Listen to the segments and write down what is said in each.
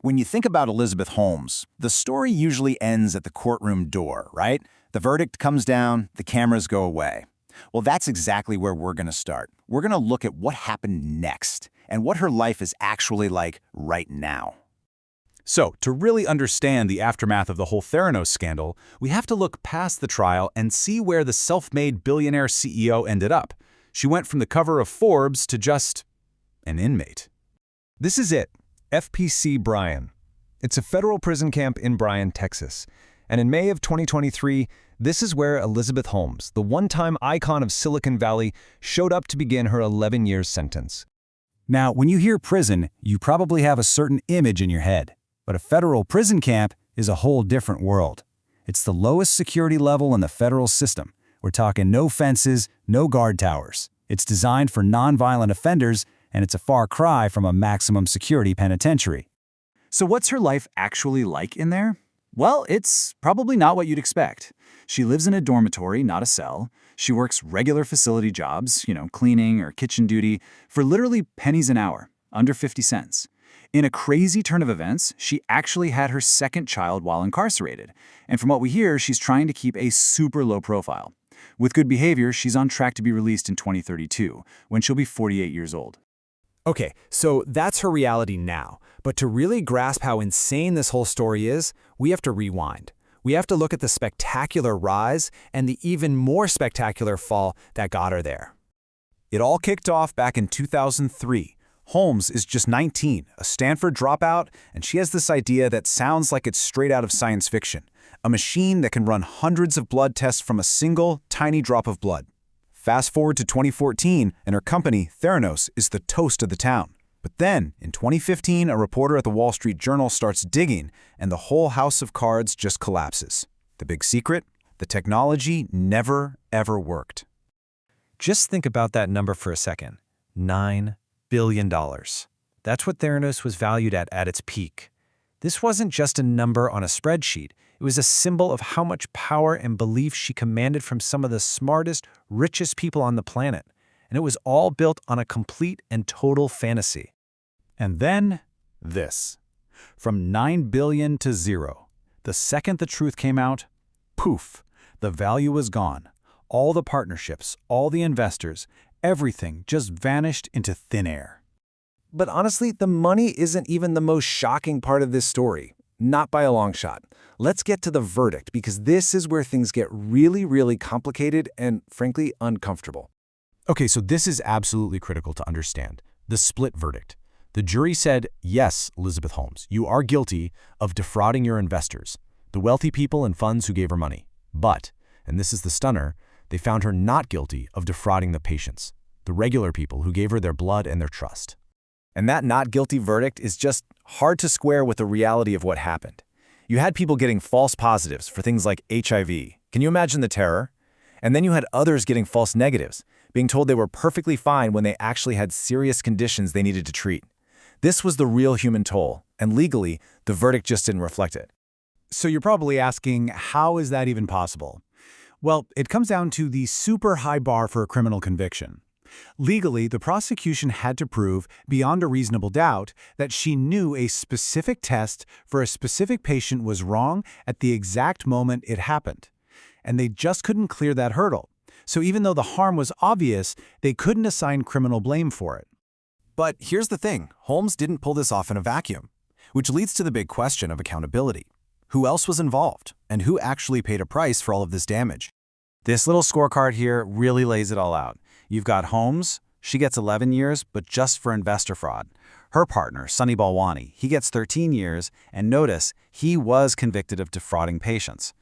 When you think about Elizabeth Holmes, the story usually ends at the courtroom door, right? The verdict comes down, the cameras go away. Well, that's exactly where we're going to start. We're going to look at what happened next and what her life is actually like right now. So, to really understand the aftermath of the whole Theranos scandal, we have to look past the trial and see where the self-made billionaire CEO ended up. She went from the cover of Forbes to just an inmate. This is it, FPC Bryan. It's a federal prison camp in Bryan, Texas. And in May of 2023, this is where Elizabeth Holmes, the one-time icon of Silicon Valley, showed up to begin her 11-year sentence. Now, when you hear prison, you probably have a certain image in your head. But a federal prison camp is a whole different world. It's the lowest security level in the federal system. We're talking no fences, no guard towers. It's designed for nonviolent offenders, and it's a far cry from a maximum security penitentiary. So what's her life actually like in there? Well, it's probably not what you'd expect. She lives in a dormitory, not a cell. She works regular facility jobs, cleaning or kitchen duty, for literally pennies an hour, under 50 cents. In a crazy turn of events, she actually had her second child while incarcerated. And from what we hear, she's trying to keep a super low profile. With good behavior, she's on track to be released in 2032, when she'll be 48 years old. Okay, so that's her reality now. But to really grasp how insane this whole story is, we have to rewind. We have to look at the spectacular rise and the even more spectacular fall that got her there. It all kicked off back in 2003. Holmes is just 19, a Stanford dropout, and she has this idea that sounds like it's straight out of science fiction. A machine that can run hundreds of blood tests from a single, tiny drop of blood. Fast forward to 2014, and her company, Theranos, is the toast of the town. But then, in 2015, a reporter at the Wall Street Journal starts digging, and the whole house of cards just collapses. The big secret? The technology never, ever worked. Just think about that number for a second. $9 billion. That's what Theranos was valued at its peak. This wasn't just a number on a spreadsheet. It was a symbol of how much power and belief she commanded from some of the smartest, richest people on the planet. And it was all built on a complete and total fantasy. And then, this. From $9 billion to zero. The second the truth came out, poof, the value was gone. All the partnerships, all the investors, everything just vanished into thin air. But honestly, the money isn't even the most shocking part of this story. Not by a long shot. Let's get to the verdict, because this is where things get really, really complicated and, frankly, uncomfortable. Okay, so this is absolutely critical to understand. The split verdict. The jury said, yes, Elizabeth Holmes, you are guilty of defrauding your investors, the wealthy people and funds who gave her money. But, and this is the stunner, they found her not guilty of defrauding the patients, the regular people who gave her their blood and their trust. And that not guilty verdict is just hard to square with the reality of what happened. You had people getting false positives for things like HIV. Can you imagine the terror? And then you had others getting false negatives, being told they were perfectly fine when they actually had serious conditions they needed to treat. This was the real human toll, and legally, the verdict just didn't reflect it. So you're probably asking, how is that even possible? Well, it comes down to the super high bar for a criminal conviction. Legally, the prosecution had to prove, beyond a reasonable doubt, that she knew a specific test for a specific patient was wrong at the exact moment it happened. And they just couldn't clear that hurdle. So even though the harm was obvious, they couldn't assign criminal blame for it. But here's the thing, Holmes didn't pull this off in a vacuum, which leads to the big question of accountability. Who else was involved, and who actually paid a price for all of this damage? This little scorecard here really lays it all out. You've got Holmes, she gets 11 years, but just for investor fraud. Her partner, Sunny Balwani, he gets 13 years, and notice, he was convicted of defrauding patients.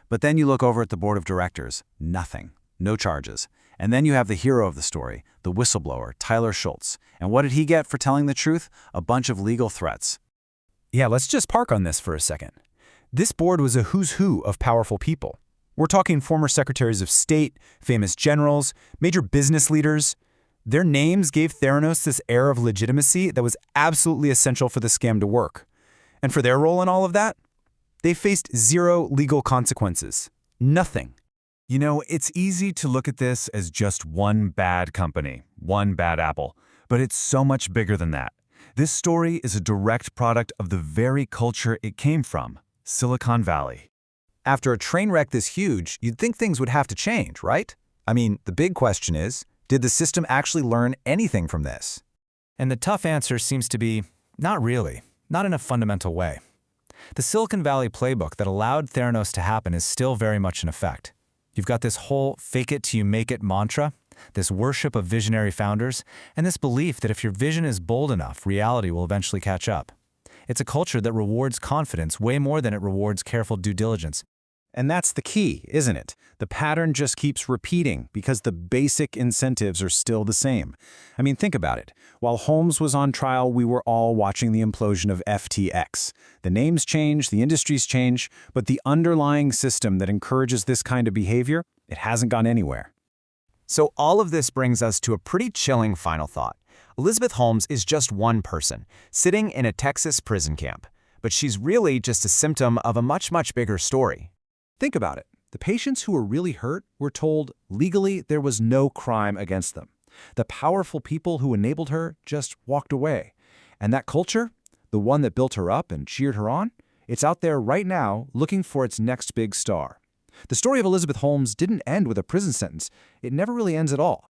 But then you look over at the board of directors, nothing, no charges. And then you have the hero of the story, the whistleblower, Tyler Schultz. And what did he get for telling the truth? A bunch of legal threats. Yeah, let's just park on this for a second. This board was a who's who of powerful people. We're talking former secretaries of state, famous generals, major business leaders. Their names gave Theranos this air of legitimacy that was absolutely essential for the scam to work. And for their role in all of that, they faced zero legal consequences. Nothing. You know, it's easy to look at this as just one bad company, one bad apple, but it's so much bigger than that. This story is a direct product of the very culture it came from, Silicon Valley. After a train wreck this huge, you'd think things would have to change, right? I mean, the big question is, did the system actually learn anything from this? And the tough answer seems to be, not really, not in a fundamental way. The Silicon Valley playbook that allowed Theranos to happen is still very much in effect. You've got this whole fake it till you make it mantra, this worship of visionary founders, and this belief that if your vision is bold enough, reality will eventually catch up. It's a culture that rewards confidence way more than it rewards careful due diligence. And that's the key, isn't it? The pattern just keeps repeating because the basic incentives are still the same. I mean, think about it. While Holmes was on trial, we were all watching the implosion of FTX. The names change, the industries change, but the underlying system that encourages this kind of behavior, it hasn't gone anywhere. So all of this brings us to a pretty chilling final thought. Elizabeth Holmes is just one person, sitting in a Texas prison camp. But she's really just a symptom of a much, much bigger story. Think about it. The patients who were really hurt were told legally there was no crime against them. The powerful people who enabled her just walked away. And that culture, the one that built her up and cheered her on, it's out there right now looking for its next big star. The story of Elizabeth Holmes didn't end with a prison sentence. It never really ends at all.